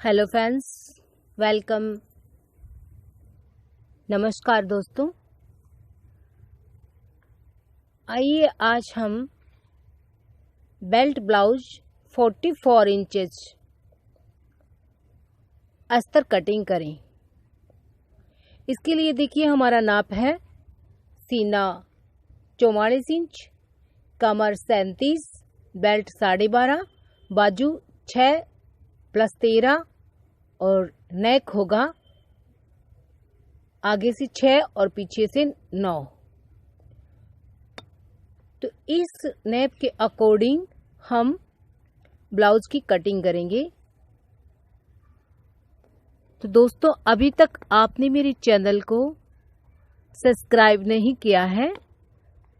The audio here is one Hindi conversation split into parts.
Hello friends, welcome. नमस्कार दोस्तों। आइए आज हम बेल्ट ब्लाउज 44 इंचेस अस्तर कटिंग करें। इसके लिए देखिए हमारा नाप है सीना 44 इंच, कमर 37, बेल्ट 12.5, बाजू 6 + 13 और नेक होगा आगे से 6 और पीछे से 9। तो इस नेप के अकॉर्डिंग हम ब्लाउज की कटिंग करेंगे। तो दोस्तों, अभी तक आपने मेरे चैनल को सब्सक्राइब नहीं किया है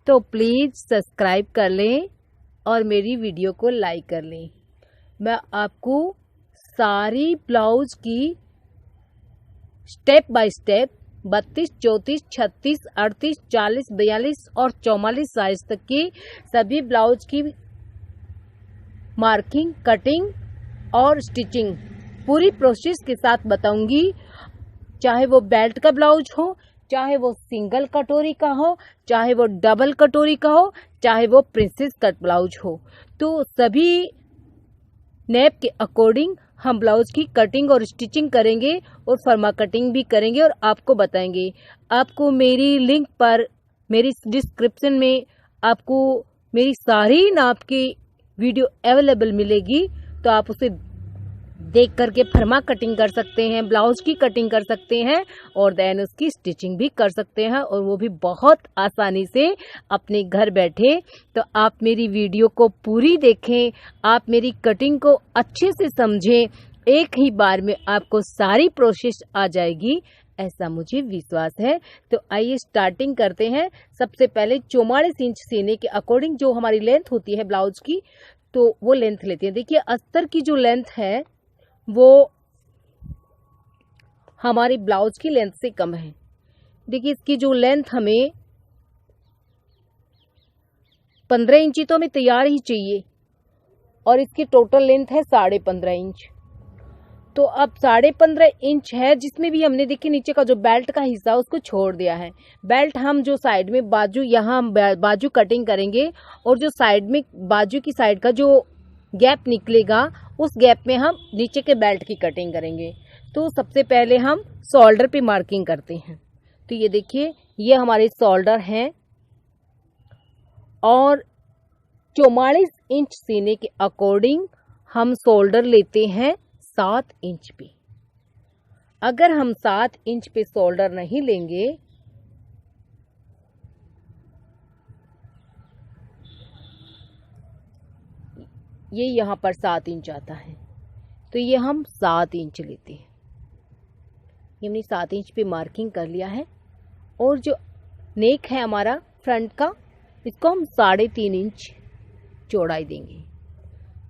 तो प्लीज सब्सक्राइब कर लें और मेरी वीडियो को लाइक कर लें। मैं आपको सारी ब्लाउज की स्टेप बाय स्टेप 32, 34, 36, 38, 40, 42 और 44 साइज तक की सभी ब्लाउज की मार्किंग, कटिंग और स्टिचिंग पूरी प्रोसेस के साथ बताऊंगी। चाहे वो बेल्ट का ब्लाउज हो, चाहे वो सिंगल कटोरी का हो, चाहे वो डबल कटोरी का हो, चाहे वो प्रिंसेस कट ब्लाउज हो, तो सभी नेप के अकॉर्डिंग हम ब्लाउज की कटिंग और स्टिचिंग करेंगे और फर्मा कटिंग भी करेंगे और आपको बताएंगे। आपको मेरी लिंक पर, मेरी डिस्क्रिप्शन में आपको मेरी सारी नाप की वीडियो अवेलेबल मिलेगी, तो आप उसे देख करके फर्मा कटिंग कर सकते हैं, ब्लाउज की कटिंग कर सकते हैं और देन उसकी स्टिचिंग भी कर सकते हैं, और वो भी बहुत आसानी से अपने घर बैठे। तो आप मेरी वीडियो को पूरी देखें, आप मेरी कटिंग को अच्छे से समझें, एक ही बार में आपको सारी प्रोसेस आ जाएगी, ऐसा मुझे विश्वास है। तो आइए स्टार्टिंग करते हैं। सबसे पहले 44 इंच सीने के अकॉर्डिंग जो हमारी लेंथ होती है ब्लाउज की, तो वो लेंथ लेते हैं। देखिए अस्तर की जो लेंथ है वो हमारी ब्लाउज की लेंथ से कम है। देखिए इसकी जो लेंथ हमें 15 इंची तो हमें तैयार ही चाहिए और इसकी टोटल लेंथ है 15.5 इंच। तो अब 15.5 इंच है, जिसमें भी हमने देखिए नीचे का जो बेल्ट का हिस्सा उसको छोड़ दिया है। बेल्ट हम जो साइड में बाजू, यहाँ हम बाजू कटिंग करेंगे और जो साइड में बाजू की साइड का जो गैप निकलेगा उस गैप में हम नीचे के बेल्ट की कटिंग करेंगे। तो सबसे पहले हम शोल्डर पे मार्किंग करते हैं। तो ये देखिए ये हमारे शोल्डर हैं और 44 इंच सीने के अकॉर्डिंग हम शोल्डर लेते हैं 7 इंच पे। अगर हम 7 इंच पे शोल्डर नहीं लेंगे ये यहाँ पर 7 इंच आता है, तो ये हम 7 इंच लेते हैं। ये हमने 7 इंच पे मार्किंग कर लिया है। और जो नेक है हमारा फ्रंट का, इसको हम 3.5 इंच चौड़ाई देंगे।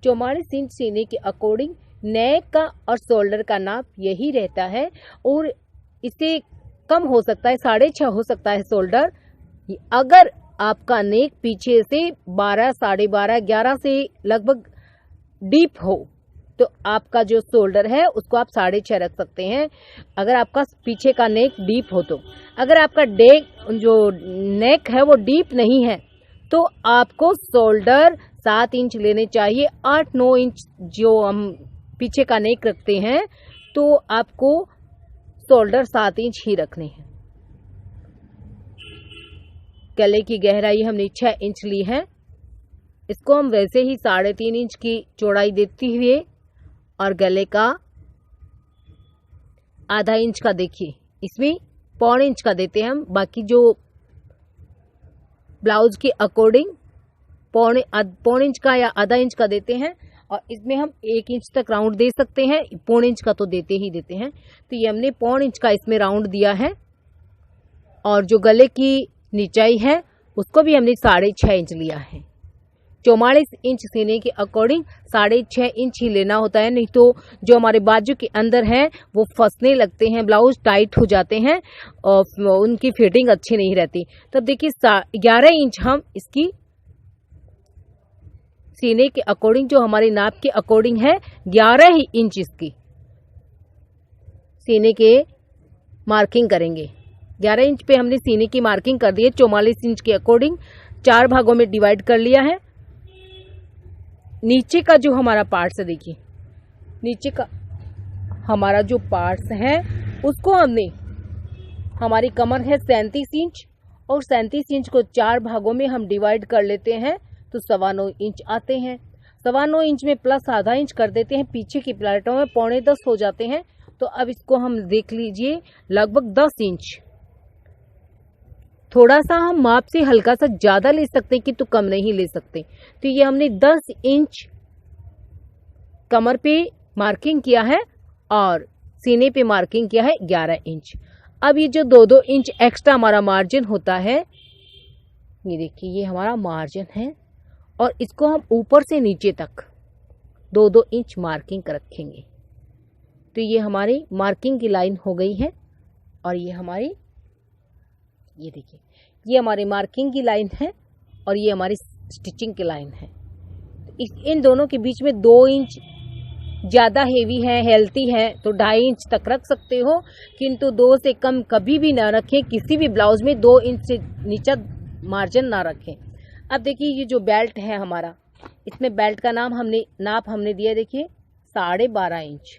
44 इंच सीने के अकॉर्डिंग नेक का और शोल्डर का नाप यही रहता है, और इससे कम हो सकता है, 6.5 हो सकता है शोल्डर। अगर आपका नेक पीछे से 12, 12.5, 11 से लगभग डीप हो तो आपका जो शोल्डर है उसको आप 6.5 रख सकते हैं, अगर आपका पीछे का नेक डीप हो तो। अगर आपका जो नेक है वो डीप नहीं है तो आपको शोल्डर 7 इंच लेने चाहिए। 8-9 इंच जो हम पीछे का नेक रखते हैं तो आपको शोल्डर 7 इंच ही रखने हैं। गले की गहराई हमने 6 इंच ली है, इसको हम वैसे ही 3.5 इंच की चौड़ाई देते हुए और गले का आधा इंच का, देखिए इसमें 1.25 इंच का देते हैं हम। बाकी जो ब्लाउज के अकॉर्डिंग 1.25 इंच का या आधा इंच का देते हैं, और इसमें हम 1 इंच तक राउंड दे सकते हैं, 1.25 इंच का तो देते ही देते हैं। तो ये हमने 1.25 इंच का इसमें राउंड दिया है। और जो गले की निचाई है उसको भी हमने 6.5 इंच लिया है। 44 इंच सीने के अकॉर्डिंग 6.5 इंच ही लेना होता है, नहीं तो जो हमारे बाजू के अंदर है वो फंसने लगते हैं, ब्लाउज टाइट हो जाते हैं और उनकी फिटिंग अच्छी नहीं रहती। तब देखिए 11 इंच हम इसकी सीने के अकॉर्डिंग, जो हमारे नाप के अकॉर्डिंग है 11 ही इंच इसकी, सीने के मार्किंग करेंगे। 11 इंच पे हमने सीने की मार्किंग कर दी है। 44 इंच के अकॉर्डिंग 4 भागों में डिवाइड कर लिया है। नीचे का जो हमारा पार्ट्स है, देखिए नीचे का हमारा जो पार्ट्स है उसको हमने, हमारी कमर है 37 इंच और 37 इंच को 4 भागों में हम डिवाइड कर लेते हैं तो 9.25 इंच आते हैं। 9.25 इंच में प्लस आधा इंच कर देते हैं, पीछे की प्लेटों में 9.25 हो जाते हैं। तो अब इसको हम देख लीजिए लगभग 10 इंच। थोड़ा सा हम माप से हल्का सा ज्यादा ले सकते हैं कि तो कम नहीं ले सकते। तो ये हमने 10 इंच कमर पे मार्किंग किया है और सीने पे मार्किंग किया है 11 इंच। अब ये जो 2-2 इंच एक्स्ट्रा हमारा मार्जिन होता है, ये देखिए ये हमारा मार्जिन है और इसको हम ऊपर से नीचे तक 2-2 इंच मार्किंग रखेंगे। तो ये हमारी मार्किंग की लाइन हो गई है और ये हमारी, ये देखिए ये हमारी मार्किंग की लाइन है और ये हमारी स्टिचिंग की लाइन है। इन दोनों के बीच में 2 इंच ज़्यादा हेवी है, हेल्थी है तो 2.5 इंच तक रख सकते हो, किंतु 2 से कम कभी भी ना रखें। किसी भी ब्लाउज में 2 इंच से नीचे मार्जिन ना रखें। अब देखिए ये जो बेल्ट है हमारा, इसमें बेल्ट का नाप हमने दिया, देखिए 12.5 इंच।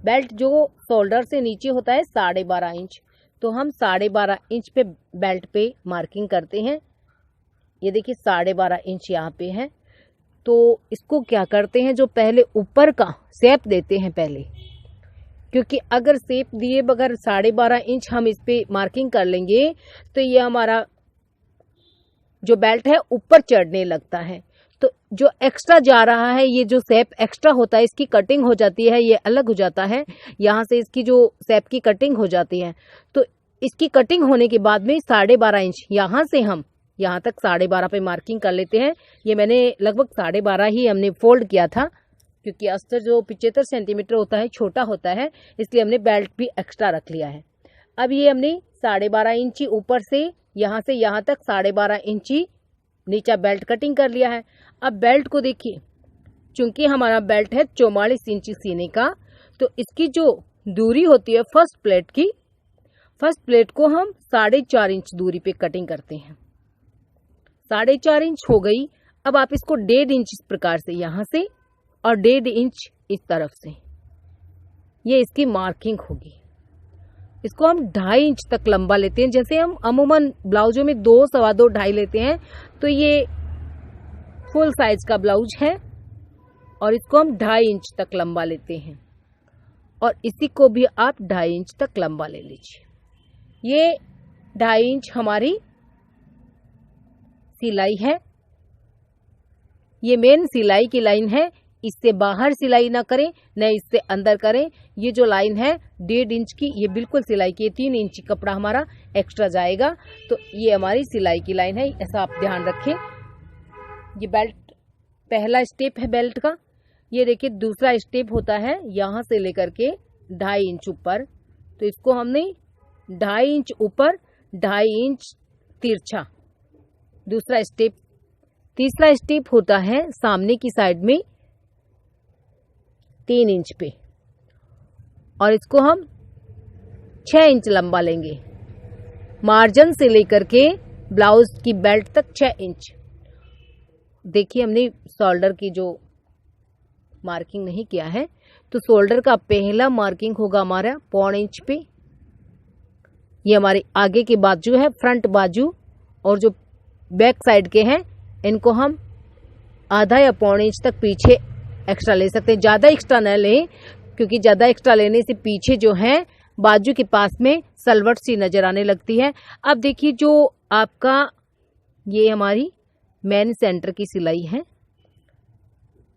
बेल्ट जो शोल्डर से नीचे होता है 12.5 इंच, तो हम 12.5 इंच पे बेल्ट पे मार्किंग करते हैं। ये देखिए 12.5 इंच यहाँ पे है। तो इसको क्या करते हैं, जो पहले ऊपर का शेप देते हैं पहले, क्योंकि अगर शेप दिए बगैर 12.5 इंच हम इस पे मार्किंग कर लेंगे तो ये हमारा जो बेल्ट है ऊपर चढ़ने लगता है। तो जो एक्स्ट्रा जा रहा है, ये जो शेप एक्स्ट्रा होता है इसकी कटिंग हो जाती है, ये अलग हो जाता है। यहाँ से इसकी जो शेप की कटिंग हो जाती है, तो इसकी कटिंग होने के बाद में 12.5 इंच यहाँ से हम यहाँ तक 12.5 पे मार्किंग कर लेते हैं। ये मैंने लगभग 12.5 ही हमने फोल्ड किया था, क्योंकि अस्तर जो 75 सेंटीमीटर होता है छोटा होता है, इसलिए हमने बेल्ट भी एक्स्ट्रा रख लिया है। अब ये हमने 12.5 इंची ऊपर से यहाँ तक 12.5 इंची नीचा बेल्ट कटिंग कर लिया है। अब बेल्ट को देखिए, चूंकि हमारा बेल्ट है 44 इंची सीने का, तो इसकी जो दूरी होती है फर्स्ट प्लेट को हम 4.5 इंच दूरी पे कटिंग करते हैं। 4.5 इंच हो गई। अब आप इसको 1.5 इंच इस प्रकार से यहाँ से और 1.5 इंच इस तरफ से, ये इसकी मार्किंग होगी। इसको हम 2.5 इंच तक लंबा लेते हैं। जैसे हम अमूमन ब्लाउजों में 2, 2.25, 2.5 लेते हैं, तो ये फुल साइज का ब्लाउज है और इसको हम 2.5 इंच तक लंबा लेते हैं और इसी को भी आप 2.5 इंच तक लंबा ले लीजिए। ये 2.5 इंच हमारी सिलाई है, ये मेन सिलाई की लाइन है। इससे बाहर सिलाई ना करें, न इससे अंदर करें। ये जो लाइन है 1.5 इंच की, ये बिल्कुल सिलाई की, 3 इंच कपड़ा हमारा एक्स्ट्रा जाएगा। तो ये हमारी सिलाई की लाइन है, ऐसा आप ध्यान रखें। ये बेल्ट पहला स्टेप है बेल्ट का। ये देखिए दूसरा स्टेप होता है यहाँ से लेकर के 2.5 इंच ऊपर, तो इसको हमने 2.5 इंच ऊपर, 2.5 इंच तिरछा दूसरा स्टेप। तीसरा स्टेप होता है सामने की साइड में 3 इंच पे, और इसको हम 6 इंच लंबा लेंगे, मार्जिन से लेकर के ब्लाउज की बेल्ट तक 6 इंच। देखिए हमने शोल्डर की जो मार्किंग नहीं किया है, तो शोल्डर का पहला मार्किंग होगा हमारा 1.25 इंच पे। ये हमारी आगे की बाजू है, फ्रंट बाजू, और जो बैक साइड के हैं इनको हम आधा या 1.25 इंच तक पीछे एक्स्ट्रा ले सकते हैं। ज़्यादा एक्स्ट्रा न लें, क्योंकि ज़्यादा एक्स्ट्रा लेने से पीछे जो है बाजू के पास में सलवट सी नजर आने लगती है। अब देखिए जो आपका ये हमारी मेन सेंटर की सिलाई है,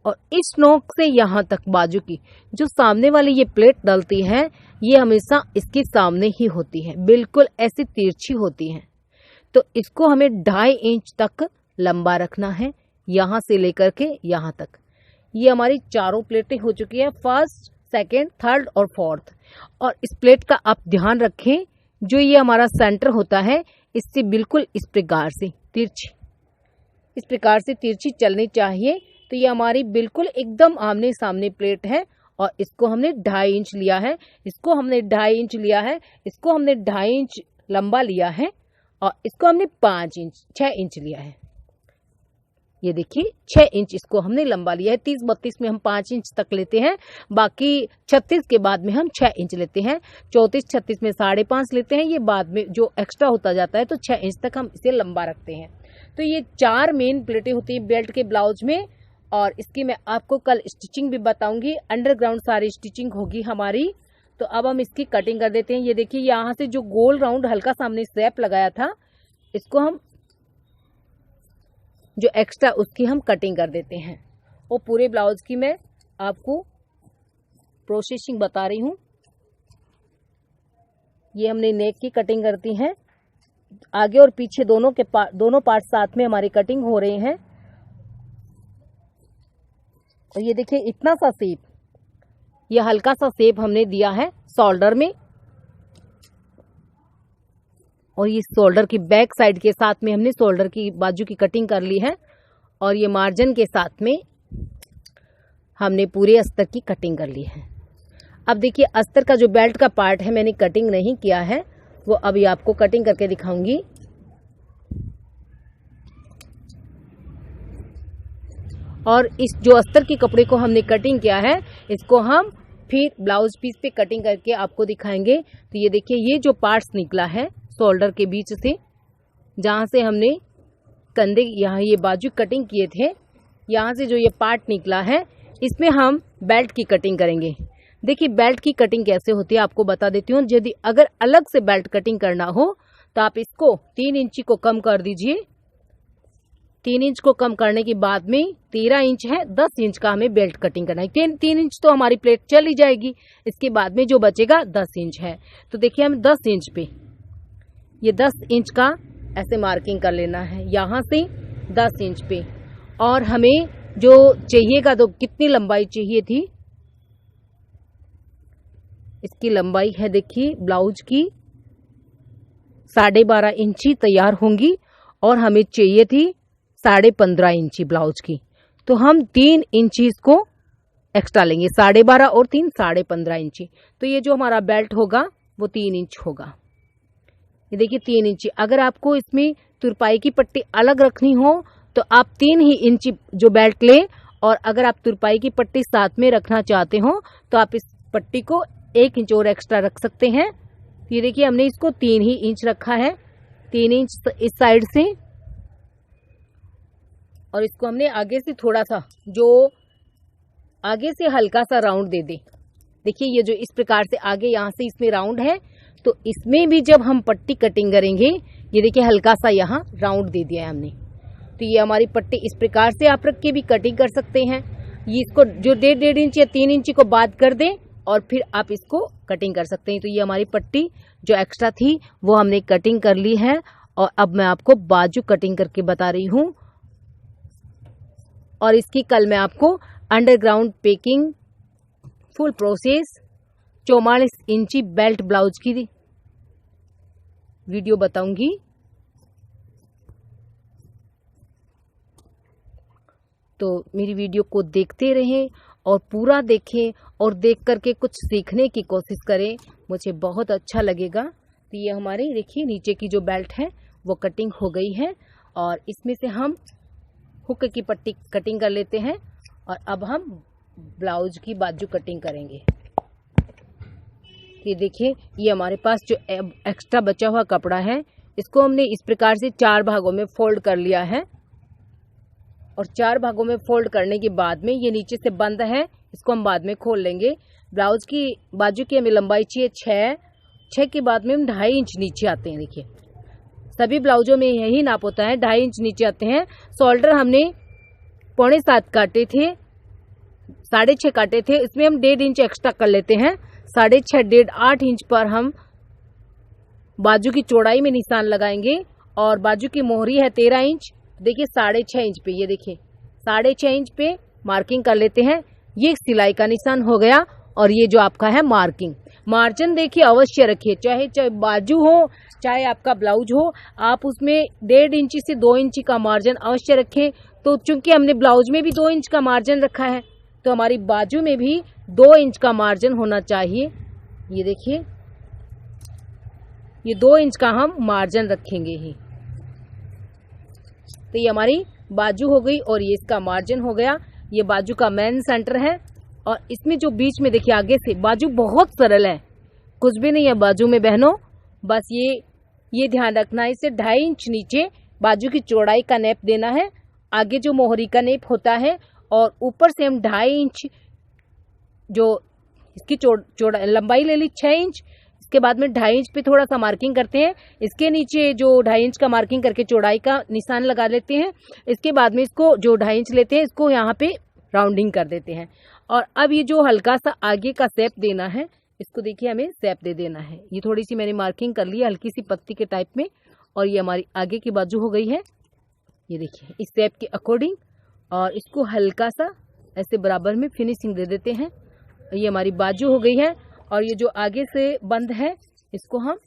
और इस नोक से यहाँ तक बाजू की जो सामने वाली ये प्लेट डलती है, ये हमेशा इसके सामने ही होती है, बिल्कुल ऐसी तिरछी होती है। तो इसको हमें 2.5 इंच तक लंबा रखना है, यहाँ से लेकर के यहाँ तक। ये हमारी चारों प्लेटें हो चुकी है, फर्स्ट, सेकेंड, थर्ड और फोर्थ। और इस प्लेट का आप ध्यान रखें, जो ये हमारा सेंटर होता है इससे बिल्कुल इस प्रकार से तिरछी चलनी चाहिए। तो ये हमारी बिल्कुल एकदम आमने सामने प्लेट है और इसको हमने 2.5 इंच लिया है, इसको हमने 2.5 इंच लिया है, इसको हमने 2.5 इंच लंबा लिया है और इसको हमने 6 इंच लिया है। ये देखिए 6 इंच इसको हमने लंबा लिया है। 30-32 में हम 5 इंच तक लेते हैं, बाकी 36 के बाद में हम 6 इंच लेते हैं, 34-36 में 5.5 लेते हैं। ये बाद में जो एक्स्ट्रा होता जाता है तो 6 इंच तक हम इसे लंबा रखते हैं। तो ये 4 मेन प्लेटें होती हैं बेल्ट के ब्लाउज में और इसकी मैं आपको कल स्टिचिंग भी बताऊंगी। अंडरग्राउंड सारी स्टिचिंग होगी हमारी। तो अब हम इसकी कटिंग कर देते हैं। ये देखिए यहाँ से जो गोल राउंड हल्का सामने स्ट्रैप लगाया था, इसको हम जो एक्स्ट्रा उसकी हम कटिंग कर देते हैं। वो पूरे ब्लाउज की मैं आपको प्रोसेसिंग बता रही हूँ। ये हमने नेक की कटिंग करती है, आगे और पीछे दोनों पार्ट साथ में हमारी कटिंग हो रहे हैं। और ये देखिए इतना सा शेप, ये हल्का सा शेप हमने दिया है शोल्डर में और ये शोल्डर की बैक साइड के साथ में हमने शोल्डर की बाजू की कटिंग कर ली है और ये मार्जिन के साथ में हमने पूरे अस्तर की कटिंग कर ली है। अब देखिए अस्तर का जो बेल्ट का पार्ट है मैंने कटिंग नहीं किया है, वो अभी आपको कटिंग करके दिखाऊंगी। और इस जो अस्तर के कपड़े को हमने कटिंग किया है, इसको हम फिर ब्लाउज पीस पे कटिंग करके आपको दिखाएंगे। तो ये देखिए ये जो पार्ट्स निकला है शोल्डर के बीच से, जहाँ से हमने कंधे यहाँ ये बाजू कटिंग किए थे, यहाँ से जो ये पार्ट निकला है इसमें हम बेल्ट की कटिंग करेंगे। देखिए बेल्ट की कटिंग कैसे होती है आपको बता देती हूँ। यदि अगर अलग से बेल्ट कटिंग करना हो तो आप इसको 3 इंची को कम कर दीजिए। 3 इंच को कम करने के बाद में 13 इंच है, 10 इंच का हमें बेल्ट कटिंग करना है। 3 इंच तो हमारी प्लेट चली जाएगी, इसके बाद में जो बचेगा 10 इंच है। तो देखिए हम 10 इंच पे, ये 10 इंच का ऐसे मार्किंग कर लेना है यहाँ से 10 इंच पे। और हमें जो चाहिएगा तो कितनी लंबाई चाहिए थी, इसकी लंबाई है देखिए ब्लाउज की 12.5 इंची तैयार होंगी और हमें चाहिए थी 15.5 इंची ब्लाउज की। तो हम 3 इंची इसको एक्स्ट्रा लेंगे, 12.5 और 3 15.5 इंची। तो ये जो हमारा बेल्ट होगा वो 3 इंच होगा। ये देखिए 3 इंची। अगर आपको इसमें तुरपाई की पट्टी अलग रखनी हो तो आप 3 ही इंची जो बेल्ट लें, और अगर आप तुरपाई की पट्टी साथ में रखना चाहते हो तो आप इस पट्टी को 1 इंच और एक्स्ट्रा रख सकते हैं। ये देखिए हमने इसको 3 ही इंच रखा है, 3 इंच इस साइड से, और इसको हमने आगे से थोड़ा सा, जो आगे से हल्का सा राउंड दे दे। देखिए ये जो इस प्रकार से आगे यहाँ से इसमें राउंड है, तो इसमें भी जब हम पट्टी कटिंग करेंगे, ये देखिए हल्का सा यहाँ राउंड दे दिया है हमने। तो ये हमारी पट्टी इस प्रकार से आप रख के भी कटिंग कर सकते हैं। ये इसको जो 1.5 इंच या 3 इंच को बात कर दें और फिर आप इसको कटिंग कर सकते हैं। तो ये हमारी पट्टी जो एक्स्ट्रा थी वो हमने कटिंग कर ली है। और अब मैं आपको बाजू कटिंग करके बता रही हूँ, और इसकी कल मैं आपको अंडरग्राउंड पेकिंग फुल प्रोसेस 44 इंची बेल्ट ब्लाउज की वीडियो बताऊंगी। तो मेरी वीडियो को देखते रहें और पूरा देखें और देख करके कुछ सीखने की कोशिश करें, मुझे बहुत अच्छा लगेगा। तो ये हमारी देखिए नीचे की जो बेल्ट है वो कटिंग हो गई है, और इसमें से हम हुक की पट्टी कटिंग कर लेते हैं। और अब हम ब्लाउज की बाजू कटिंग करेंगे। ये देखिए ये हमारे पास जो एक्स्ट्रा बचा हुआ कपड़ा है, इसको हमने इस प्रकार से 4 भागों में फोल्ड कर लिया है। और 4 भागों में फोल्ड करने के बाद में ये नीचे से बंद है, इसको हम बाद में खोल लेंगे। ब्लाउज की बाजू की हमें लंबाई चाहिए 6 के बाद में हम 2.5 इंच नीचे आते हैं। देखिए सभी ब्लाउजों में यही नाप होता है, 2.5 इंच नीचे आते हैं। शोल्डर हमने 6.25 काटे थे, 6.5 काटे थे, इसमें हम 1.5 इंच एक्स्ट्रा कर लेते हैं। 6.5 1.5 8 इंच पर हम बाजू की चौड़ाई में निशान लगाएंगे। और बाजू की मोहरी है 13 इंच, देखिए 6.5 इंच पे, ये देखिए 6.5 इंच पे मार्किंग कर लेते हैं। ये सिलाई का निशान हो गया। और ये जो आपका है मार्किंग, मार्जिन देखिए अवश्य रखिए, चाहे बाजू हो चाहे आपका ब्लाउज हो, आप उसमें 1.5 इंची से 2 इंची का मार्जिन अवश्य रखें। तो चूंकि हमने ब्लाउज में भी 2 इंच का मार्जिन रखा है, तो हमारी बाजू में भी 2 इंच का मार्जिन होना चाहिए। ये देखिए, ये 2 इंच का हम मार्जिन रखेंगे ही। तो ये हमारी बाजू हो गई और ये इसका मार्जिन हो गया। ये बाजू का मेन सेंटर है और इसमें जो बीच में देखिए आगे से बाजू बहुत सरल है, कुछ भी नहीं है बाजू में बहनों। बस ये ध्यान रखना है, इसे 2.5 इंच नीचे बाजू की चौड़ाई का नेप देना है। आगे जो मोहरी का नेप होता है और ऊपर से हम 2.5 इंच जो इसकी लंबाई ले ली 6 इंच। इसके बाद में 2.5 इंच पे थोड़ा सा मार्किंग करते हैं। इसके नीचे जो 2.5 इंच का मार्किंग करके चौड़ाई का निशान लगा लेते हैं। इसके बाद में इसको जो 2.5 इंच लेते हैं इसको यहाँ पे राउंडिंग कर देते हैं। और अब ये जो हल्का सा आगे का शेप देना है, इसको देखिए हमें शेप दे देना है। ये थोड़ी सी मैंने मार्किंग कर ली है हल्की सी पत्ती के टाइप में और ये हमारी आगे की बाजू हो गई है। ये देखिए इस शेप के अकॉर्डिंग और इसको हल्का सा ऐसे बराबर में फिनिशिंग दे देते हैं। ये हमारी बाजू हो गई है और ये जो आगे से बंद है इसको हम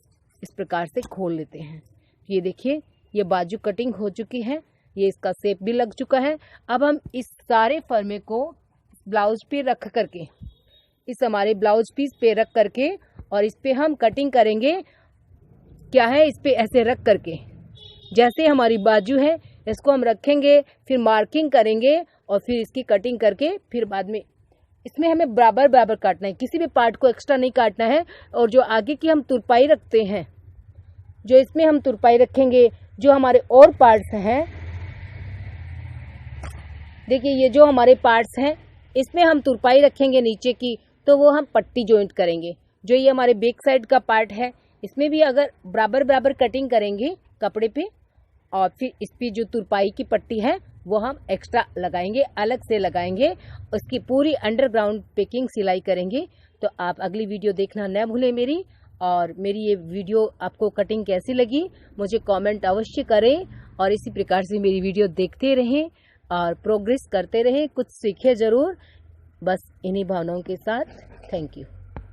इस प्रकार से खोल लेते हैं। ये देखिए ये बाजू कटिंग हो चुकी है, ये इसका शेप भी लग चुका है। अब हम इस सारे फर्मे को ब्लाउज पे रख करके, इस हमारे ब्लाउज पीस पे रख करके और इस पे हम कटिंग करेंगे। क्या है, इस पे ऐसे रख करके जैसे हमारी बाजू है इसको हम रखेंगे, फिर मार्किंग करेंगे और फिर इसकी कटिंग करके फिर बाद में इसमें हमें बराबर बराबर काटना है, किसी भी पार्ट को एक्स्ट्रा नहीं काटना है। और जो आगे की हम तुरपाई रखते हैं, जो इसमें हम तुरपाई रखेंगे, जो हमारे और पार्ट्स हैं, देखिए ये जो हमारे पार्ट्स हैं इसमें हम तुरपाई रखेंगे नीचे की, तो वो हम पट्टी जॉइंट करेंगे। जो ये हमारे बैक साइड का पार्ट है इसमें भी अगर बराबर बराबर कटिंग करेंगे कपड़े पे और फिर इस पे जो तुरपाई की पट्टी है वो हम एक्स्ट्रा लगाएंगे, अलग से लगाएंगे। उसकी पूरी अंडरग्राउंड पेकिंग सिलाई करेंगे। तो आप अगली वीडियो देखना न भूलें मेरी। और मेरी ये वीडियो आपको कटिंग कैसी लगी मुझे कमेंट अवश्य करें और इसी प्रकार से मेरी वीडियो देखते रहें और प्रोग्रेस करते रहें, कुछ सीखें ज़रूर। बस इन्हीं भावनाओं के साथ थैंक यू।